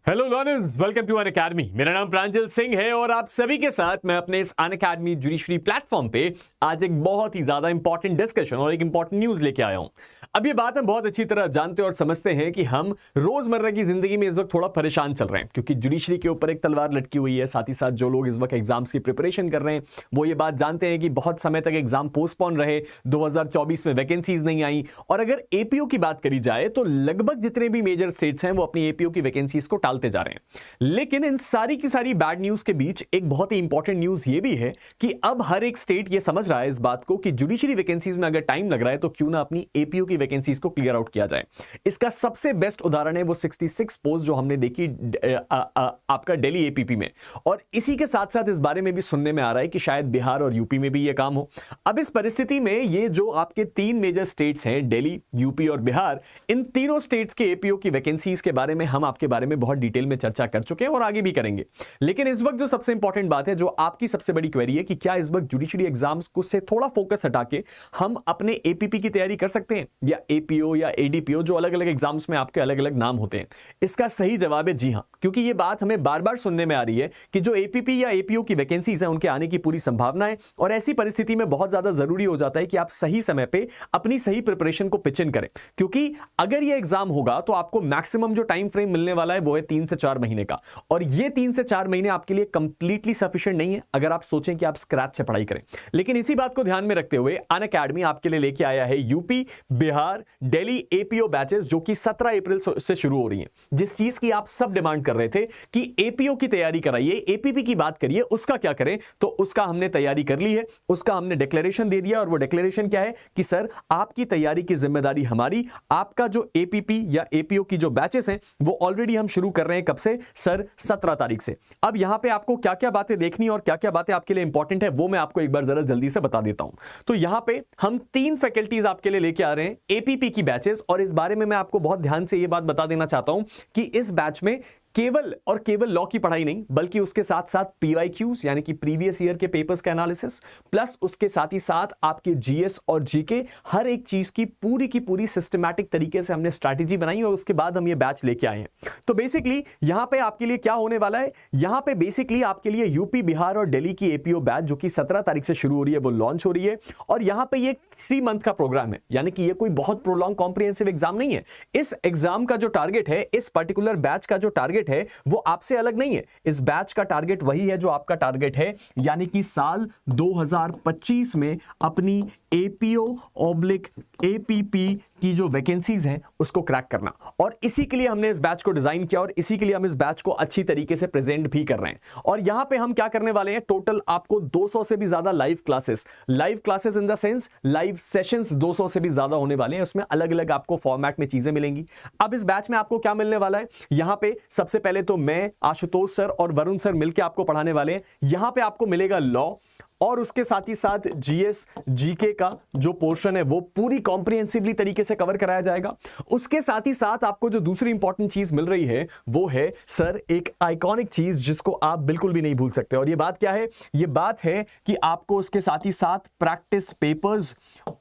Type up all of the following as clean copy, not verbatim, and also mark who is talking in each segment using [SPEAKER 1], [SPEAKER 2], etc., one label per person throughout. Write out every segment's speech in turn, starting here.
[SPEAKER 1] Hello learners, welcome to Unacademy. मेरा नाम प्रांजल सिंह है और आप सभी के साथ मैं अपने इस अनअकैडमी जुडिशरी प्लेटफॉर्म पे आज एक बहुत ही ज्यादा इंपॉर्टेंट डिस्कशन और एक इंपॉर्टेंट न्यूज लेके आया हूं। अब ये बात हम बहुत अच्छी तरह जानते और समझते हैं कि हम रोजमर्रा की जिंदगी में इस वक्त थोड़ा परेशान चल रहे हैं क्योंकि जुडिशरी के ऊपर एक तलवार लटकी हुई है। साथ ही साथ जो लोग इस वक्त एग्जाम्स की प्रिपरेशन कर रहे हैं वो ये बात जानते हैं कि बहुत समय तक एग्जाम पोस्टपोन रहे, 2024 में वैकेंसीज नहीं आई। और अगर एपीओ की बात करी जाए तो लगभग जितने भी मेजर स्टेट्स हैं वो अपनी एपीओ की वैकेंसीज को टालते जा रहे हैं। लेकिन इन सारी की सारी बैड न्यूज के बीच एक बहुत ही इंपॉर्टेंट न्यूज ये भी है कि अब हर एक स्टेट ये समझ रहा है इस बात को कि जुडिशरी वैकेंसीज में अगर टाइम लग रहा है तो क्यों ना अपनी एपीओ की वैकेंसीज को क्लियर आउट किया जाए। इसका सबसे बेस्ट उदाहरण है वो 66 पोस्ट जो हमने देखी आपका दिल्ली एपीपी में। और इसी के साथ साथ इस बारे में भी सुनने में आ रहा है कि शायद बिहार और यूपी में भी ये काम हो। अब इस परिस्थिति में ये जो आपके तीन मेजर स्टेट्स हैं, दिल्ली, यूपी और बिहार, इन तीनों स्टेट्स के एपीओ की वैकेंसीज के बारे में हम आपके बारे में बहुत डिटेल में चर्चा कर चुके हैं और आगे भी करेंगे। लेकिन इस वक्त जो सबसे इंपॉर्टेंट बात है, जो आपकी सबसे बड़ी क्वेरी है कि क्या इस वक्त जुडिशरी एग्जाम्स को से थोड़ा फोकस हटा के हम अपने एपीपी की तैयारी कर सकते हैं या एपीओ या एडीपीओ, जो अलग अलग एग्जाम्स में आपके अलग अलग नाम होते हैं। इसका सही जवाब है जी हां, क्योंकि यह बात हमें बार बार सुनने में आ रही है कि जो एपीपी या एपीओ की वैकेंसीज हैं उनके आने की पूरी संभावना है और ऐसी परिस्थिति में बहुत ज्यादा जरूरी हो जाता है कि आप सही समय पे अपनी सही प्रिपरेशन को पिच इन करें। क्योंकि अगर यह एग्जाम होगा तो आपको मैक्सिमम जो टाइम फ्रेम मिलने वाला है वो है 3 से 4 महीने का, और ये 3 से 4 महीने आपके लिए कंप्लीटली सफिशिएंट नहीं है अगर आप सोचें कि आप स्क्रैच से पढ़ाई करें। लेकिन इसी बात को ध्यान में रखते हुए अनअकैडमी आपके लिए लेके आया है UP, Bihar, Delhi APO batches जो कि 17 अप्रैल से शुरू हो रही हैं। जिस चीज की आप सब डिमांड कर रहे थे कि एपीओ की तैयारी कराइए, एपीपी की बात करिए, उसका क्या करें, तो उसका हमने तैयारी कर ली है, उसका हमने डिक्लेरेशन दे दिया। और वो डिक्लेरेशन क्या है कि सर आपकी तैयारी की जिम्मेदारी हमारी, आपका जो एपीपी या एपीओ की जो बैचेस हैं वो ऑलरेडी हम शुरू कर रहे हैं। कब से सर? 17 तारीख से। अब यहां पे आपको क्या क्या बातें देखनी और क्या क्या बातें आपके लिए इंपॉर्टेंट है वो मैं आपको एक बार जरा जल्दी से बता देता हूं। तो यहां पे हम 3 फैकल्टीज आपके लिए लेके आ रहे हैं एपीपी की बैचेस, और इस बारे में मैं आपको बहुत ध्यान से यह बात बता देना चाहता हूं कि इस बैच में केवल और केवल लॉ की पढ़ाई नहीं बल्कि उसके साथ साथ पीवाईक्यूज यानी कि प्रीवियस ईयर के पेपर्स का एनालिसिस, प्लस उसके साथ ही साथ आपके जीएस और जीके, हर एक चीज की पूरी सिस्टमैटिक तरीके से हमने स्ट्रैटेजी बनाई और उसके बाद हम ये बैच लेके आए हैं। तो बेसिकली यहां पे आपके लिए क्या होने वाला है, यहां पे बेसिकली आपके लिए यूपी, बिहार और दिल्ली की एपीओ बैच जो कि 17 तारीख से शुरू हो रही है वो लॉन्च हो रही है। और यहां पे ये 3 मंथ का प्रोग्राम है, यानी कि ये कोई बहुत प्रोलॉन्ग कॉम्प्रिहेंसिव एग्जाम नहीं है। इस एग्जाम का जो टारगेट है, इस पर्टिकुलर बैच का जो टारगेट है वो आपसे अलग नहीं है। इस बैच का टारगेट वही है जो आपका टारगेट है, यानी कि साल 2025 में अपनी एपीओ ऑब्लिक एपीपी की जो वैकेंसीज हैं उसको क्रैक करना। और इसी के लिए हमने इस बैच को डिजाइन किया और इसी के लिए हम इस बैच को अच्छी तरीके से प्रेजेंट भी कर रहे हैं। और यहां पे हम क्या करने वाले हैं, टोटल आपको 200 से भी ज्यादा live classes in the sense live sessions 200 से भी ज्यादा होने वाले हैं। उसमें अलग अलग आपको फॉर्मेट में चीजें मिलेंगी। अब इस बैच में आपको क्या मिलने वाला है, यहां पे सबसे पहले तो मैं, आशुतोष सर और वरुण सर मिलकर आपको पढ़ाने वाले हैं। यहां पे आपको मिलेगा लॉ और उसके साथ ही साथ जीएस जीके का जो पोर्शन है वो पूरी कॉम्प्रिहेंसिवली तरीके से कवर कराया जाएगा। उसके साथ ही साथ आपको जो दूसरी इंपॉर्टेंट चीज मिल रही है वो है सर एक आइकॉनिक चीज जिसको आप बिल्कुल भी नहीं भूल सकते। और ये बात क्या है, ये बात है कि आपको उसके साथ ही साथ प्रैक्टिस पेपर्स,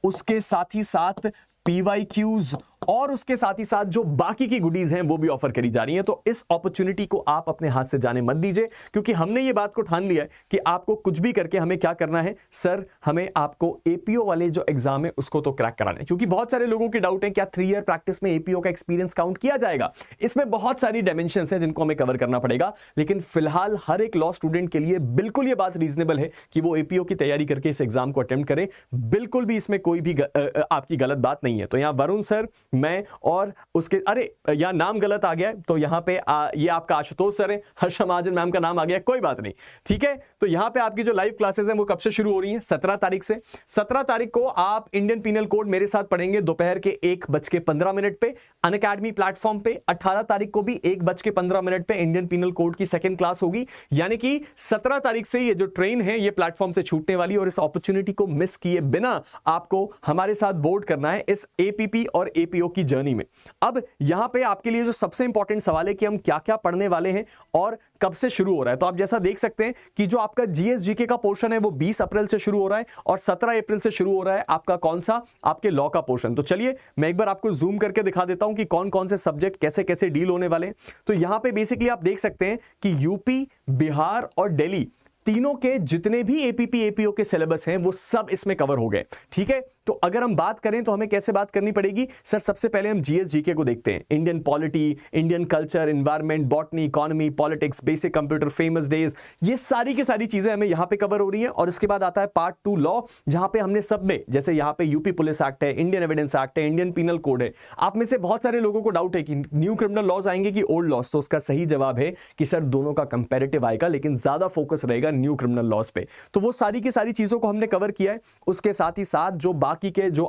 [SPEAKER 1] उसके साथ ही साथ पीवाईक्यूज और उसके साथ ही साथ जो बाकी की गुडीज हैं वो भी ऑफर करी जा रही हैं। तो इस अपॉर्चुनिटी को आप अपने हाथ से जाने मत दीजिए, क्योंकि हमने ये बात को ठान लिया है कि आपको कुछ भी करके हमें क्या करना है सर, हमें आपको एपीओ वाले जो एग्जाम है उसको तो क्रैक कराना है। क्योंकि बहुत सारे लोगों के डाउट है क्या 3 ईयर प्रैक्टिस में एपीओ का एक्सपीरियंस काउंट किया जाएगा। इसमें बहुत सारी डायमेंशंस हैं जिनको हमें कवर करना पड़ेगा, लेकिन फिलहाल हर एक लॉ स्टूडेंट के लिए बिल्कुल ये बात रीजनेबल है कि वो एपीओ की तैयारी करके इस एग्जाम को अटेम्प्ट करे। बिल्कुल भी इसमें कोई भी आपकी गलत बात नहीं है। तो यहाँ वरुण सर, मैं और उसके, अरे यहां नाम गलत आ गया है तो यहां पे ये आपका आशुतोष सर है, हर्षा महाजन मैम का नाम आ गया, कोई बात नहीं, ठीक है। तो यहां पे आपकी जो लाइव क्लासेस हैं वो कब से शुरू हो रही हैं, 17 तारीख से। 17 तारीख को आप इंडियन पीनल कोड मेरे साथ पढ़ेंगे दोपहर के 1:15 पे अनअकैडमी प्लेटफॉर्म पे। 18 तारीख को भी 1:15 पे इंडियन पीनल कोड की सेकंड क्लास होगी। यानी कि 17 तारीख से ये जो ट्रेन है ये प्लेटफॉर्म से छूटने वाली, और इस अपॉर्चुनिटी को मिस किए बिना आपको हमारे साथ बोर्ड करना है इस एपीपी और एपीओ एपीओ की जर्नी में। अब यहां पे आपके लिए जो सबसे इंपॉर्टेंट सवाल है कि हम क्या क्या पढ़ने वाले हैं और कब से शुरू हो रहा है। तो आप जैसा देख सकते हैं कि जो आपका जीएसजीके का पोर्शन है वो 20 अप्रैल से शुरू हो रहा है और 17 अप्रैल से शुरू हो रहा है आपका कौन सा, आपके लॉ का पोर्शन। तो चलिए मैं एक बार आपको जूम करके दिखा देता हूं कि कौन कौन से सब्जेक्ट कैसे कैसे डील होने वाले हैं। तो यहां पे बेसिकली आप देख सकते हैं कि यूपी, बिहार और दिल्ली तीनों के जितने भी एपीपी एपीओ के सिलेबस हैं वो सब इसमें कवर हो गए। ठीक है, तो अगर हम बात करें तो हमें कैसे बात करनी पड़ेगी सर? सबसे पहले हम जीएसजीके को देखते हैं। Indian polity, Indian culture, environment, botany, economy, politics, basic computer, famous days, ये सारी की सारी चीजें हमें यहां पे कवर हो रही हैं। और इसके बाद आता है पार्ट 2 लॉ, जहां पे हमने सब में, जैसे यहां पे यूपी पुलिस एक्ट है, इंडियन एविडेंस एक्ट है, इंडियन पीनल कोड है। आप में से बहुत सारे लोगों को डाउट है कि न्यू क्रिमिनल लॉज आएंगे कि ओल्ड लॉज, तो उसका सही जवाब है कि सर दोनों का कंपैरेटिव आएगा, लेकिन ज्यादा फोकस रहेगा न्यू क्रिमिनल लॉज पे। तो वो सारी की सारी चीजों को हमने कवर किया है। उसके साथ ही साथ जो बाकी के जो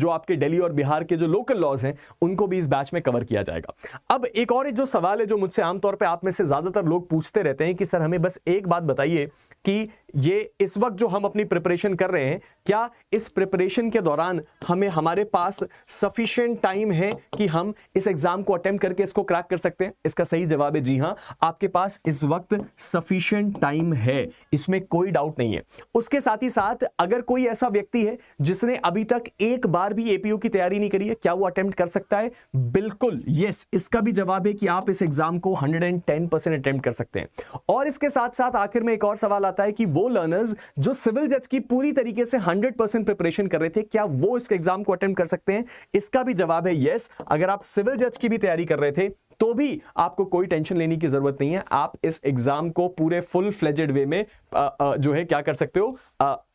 [SPEAKER 1] आपके दिल्ली और बिहार के जो लोकल लॉज हैं उनको भी इस बैच में कवर किया जाएगा। अब एक और जो सवाल है जो मुझसे आमतौर पे आप में से ज्यादातर लोग पूछते रहते हैं कि सर हमें बस एक बात बताइए कि ये इस वक्त जो हम अपनी प्रिपरेशन कर रहे हैं, क्या इस प्रिपरेशन के दौरान हमारे पास सफिशिएंट टाइम है कि हम इस एग्जाम को अटेम्प्ट करके इसको क्रैक कर सकते हैं? इसका सही जवाब है जी हां, आपके पास इस वक्त सफिशिएंट टाइम है, इसमें कोई डाउट नहीं है। उसके साथ ही साथ अगर कोई ऐसा व्यक्ति है जिसने अभी तक एक बार भी एपीओ की तैयारी नहीं करी है, क्या वो अटेम्प्ट कर सकता है? बिल्कुल यस, इसका भी जवाब है कि आप इस एग्जाम को 110% अटेम्प्ट कर सकते हैं। और इसके साथ साथ आखिर में एक और सवाल आता है कि वो लर्नर्स जो सिविल जज की पूरी तरीके से 100% प्रिपरेशन कर रहे थे, क्या वो इस एग्जाम को अटेम्प्ट कर सकते हैं? इसका भी जवाब है यस। अगर आप सिविल जज की भी तैयारी कर रहे थे तो भी आपको कोई टेंशन लेने की जरूरत नहीं है, आप इस एग्जाम को पूरे फुल फ्लेजेड वे में जो है क्या कर सकते हो,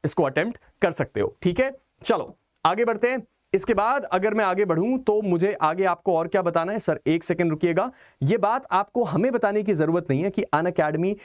[SPEAKER 1] इसको अटेम्प्ट कर सकते हो। ठीक है, चलो आगे बढ़ते हैं। इसके बाद अगर मैं आगे बढ़ूं तो मुझे आगे आपको और क्या बताना है? सर एक सेकंड रुकिएगा, ये बात आपको हमें बताने की जरूरत नहीं है कि अनअकैडमी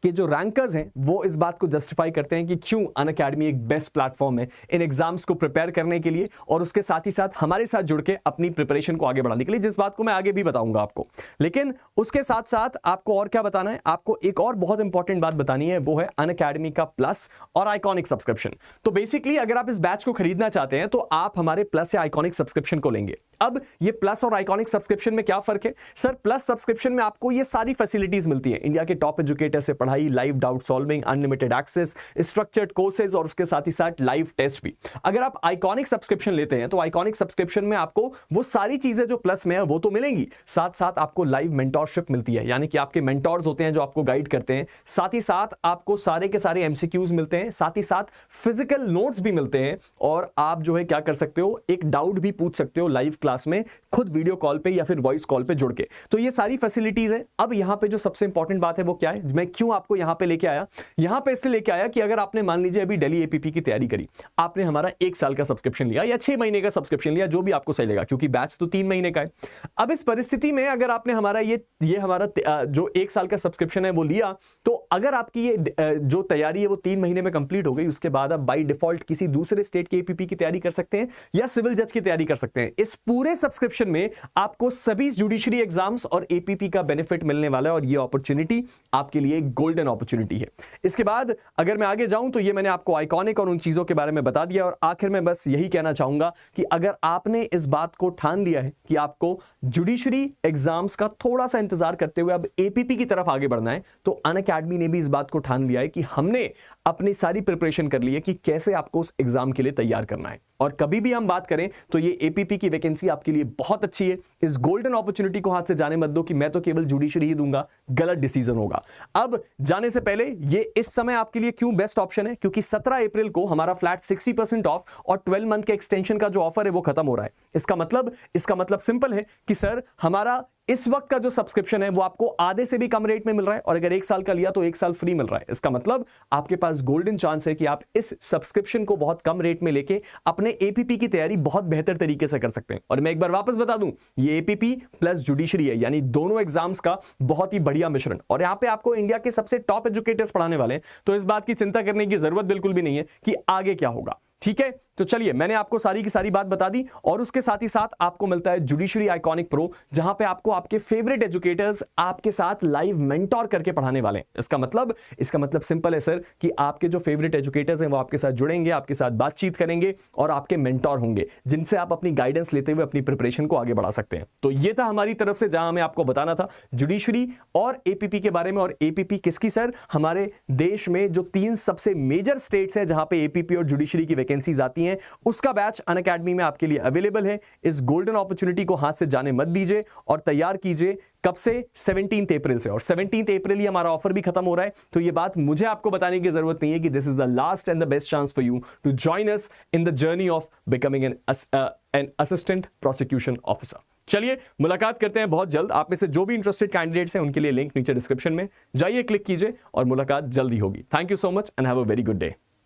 [SPEAKER 1] के जो रैंकर्स हैं वो इस बात को जस्टिफाई करते हैं कि क्यों अनअकैडमी एक बेस्ट प्लेटफॉर्म है इन एग्जाम्स को प्रिपेयर करने के लिए और उसके साथ ही साथ हमारे साथ जुड़ के अपनी प्रिपरेशन को आगे बढ़ाने के लिए, जिस बात को मैं आगे भी बताऊंगा आपको। लेकिन उसके साथ साथ आपको और क्या बताना है? आपको एक और बहुत इंपॉर्टेंट बात बतानी है, वो है अनअकैडमी का प्लस और आइकॉनिक सब्सक्रिप्शन। तो बेसिकली अगर आप इस बैच को खरीदना चाहते हैं तो आप हमारे प्लस या आइकॉनिक सब्सक्रिप्शन को लेंगे। अब ये प्लस और आइकॉनिक सब्सक्रिप्शन में क्या फर्क है? सर प्लस सब्सक्रिप्शन में आपको ये सारी फैसिलिटीज मिलती हैं, इंडिया के टॉप एजुकेटर से पढ़ाई, live doubt solving, unlimited access, structured courses और उसके साथ ही साथ लाइव टेस्ट भी। अगर आप आइकॉनिक सब्सक्रिप्शन लेते हैं तो आइकॉनिक सब्सक्रिप्शन में आपको वो सारी चीजें जो प्लस में है वो तो मिलेंगी, साथ साथ आपको लाइव मेंटोरशिप मिलती है, यानी कि आपके मेंटोर्स होते हैं जो आपको गाइड करते हैं, साथ ही साथ आपको सारे के सारे एमसीक्यूज मिलते हैं, साथ ही साथ फिजिकल नोट्स भी मिलते हैं और आप जो है क्या कर सकते हो, एक डाउट भी पूछ सकते हो लाइव क्लास में, खुद वीडियो कॉल पे या फिर वॉइस कॉल पे जुड़ के। तो ये सारी फैसिलिटीज है। अब यहां पे जो सबसे इंपॉर्टेंट बात है वो क्या है, मैं क्यों आपको यहां पे लेके आया? यहां पे इसलिए लेके आया कि अगर आपने मान लीजिए अभी दिल्ली एपीपी की तैयारी करी, आपने हमारा 1 साल का सब्सक्रिप्शन लिया या 6 महीने का सब्सक्रिप्शन लिया, जो भी आपको सही लगा, क्योंकि बैच तो 3 महीने का है। अब इस परिस्थिति में अगर आपने हमारा ये हमारा जो 1 साल का सब्सक्रिप्शन है वो लिया, तो अगर आपकी ये जो तैयारी है वो 3 महीने में कंप्लीट हो गई, उसके बाद आप बाय डिफॉल्ट किसी दूसरे स्टेट के एपीपी की तैयारी कर सकते हैं या सिविल जज की तैयारी कर सकते हैं। इस पूरे सब्सक्रिप्शन में आपको सभी जुडिशरी एग्जाम्स और एपीपी का बेनिफिट मिलने वाला है और ये अपॉर्चुनिटी आपके लिए गोल्डन अपॉर्चुनिटी है। इसके बाद अगर मैं आगे जाऊं तो ये मैंने आपको आइकॉनिक और उन चीजों के बारे में बता दिया और आखिर में बस यही कहना चाहूंगा कि अगर आपने इस बात को ठान लिया है कि आपको जुडिशरी एग्जाम्स का थोड़ा सा इंतजार करते हुए अब एपीपी की तरफ आगे बढ़ना है, तो अनअकैडमी ने भी इस बात को ठान लिया है कि हमने अपनी सारी प्रिपरेशन कर ली है कि कैसे आपको उस एग्जाम के लिए तैयार करना है। और कभी भी हम बात करें तो ये एपीपी की वैकेंसी आपके लिए बहुत अच्छी है। इस गोल्डन अपॉर्चुनिटी को हाथ से जाने मत दो कि मैं तो केवल जुडिशरी ही दूंगा, गलत डिसीजन होगा। अब जाने से पहले ये इस समय आपके लिए क्यों बेस्ट ऑप्शन है, क्योंकि 17 अप्रैल को हमारा फ्लैट 60% ऑफ और 12 मंथ के एक्सटेंशन का जो ऑफर है वो खत्म हो रहा है। इसका मतलब सिंपल है कि सर हमारा इस वक्त का जो सब्सक्रिप्शन है वो आपको आधे से भी कम रेट में मिल रहा है और अगर 1 साल का लिया तो 1 साल फ्री मिल रहा है। इसका मतलब आपके पास गोल्डन चांस है कि आप इस सब्सक्रिप्शन को बहुत कम रेट में लेके अपने एपीपी की तैयारी बहुत बेहतर तरीके से कर सकते हैं। और मैं एक बार वापस बता दूं, ये एपीपी प्लस जुडिशरी है, यानी दोनों एग्जाम्स का बहुत ही बढ़िया मिश्रण। और यहां पे आपको इंडिया के सबसे टॉप एजुकेटर्स पढ़ाने वाले हैं, तो इस बात की चिंता करने की जरूरत बिल्कुल भी नहीं है कि आगे क्या होगा। ठीक है, तो चलिए, मैंने आपको सारी की सारी बात बता दी और उसके साथ ही साथ आपको मिलता है जुडिशरी आइकॉनिक प्रो, जहां पे आपको आपके फेवरेट एजुकेटर्स आपके साथ लाइव मेंटोर करके पढ़ाने वाले हैं। इसका मतलब सिंपल है सर कि आपके जो फेवरेट एजुकेटर्स हैं वो आपके साथ जुड़ेंगे, आपके साथ बातचीत करेंगे और आपके मेंटोर होंगे, जिनसे आप अपनी गाइडेंस लेते हुए अपनी प्रिपरेशन को आगे बढ़ा सकते हैं। तो ये था हमारी तरफ से जहां हमें आपको बताना था जुडिशरी और एपीपी के बारे में। और एपीपी किसकी सर? हमारे देश में जो 3 सबसे मेजर स्टेट्स हैं जहां पे एपीपी और जुडिशरी की वैकेंसीज आती हैं, उसका बैच अनअकैडमी में आपके लिए अवेलेबल है। इस गोल्डन अपॉर्चुनिटी को हाथ से जाने मत दीजिए और तैयार कीजिए। कब से? 17 अप्रैल से। और 17 अप्रैल ही हमारा ऑफर भी खत्म हो रहा है, तो ये बात मुझे आपको बताने की जरूरत नहीं है कि this is the last and the best chance for you to join us in the journey of becoming an assistant prosecution officer. चलिए, मुलाकात करते हैं बहुत जल्द। आप में से जो भी इंटरेस्टेड कैंडिडेट्स हैं उनके लिए लिंक नीचे डिस्क्रिप्शन में, जाइए, क्लिक कीजिए और मुलाकात जल्दी होगी। Thank you so much and have a very good day.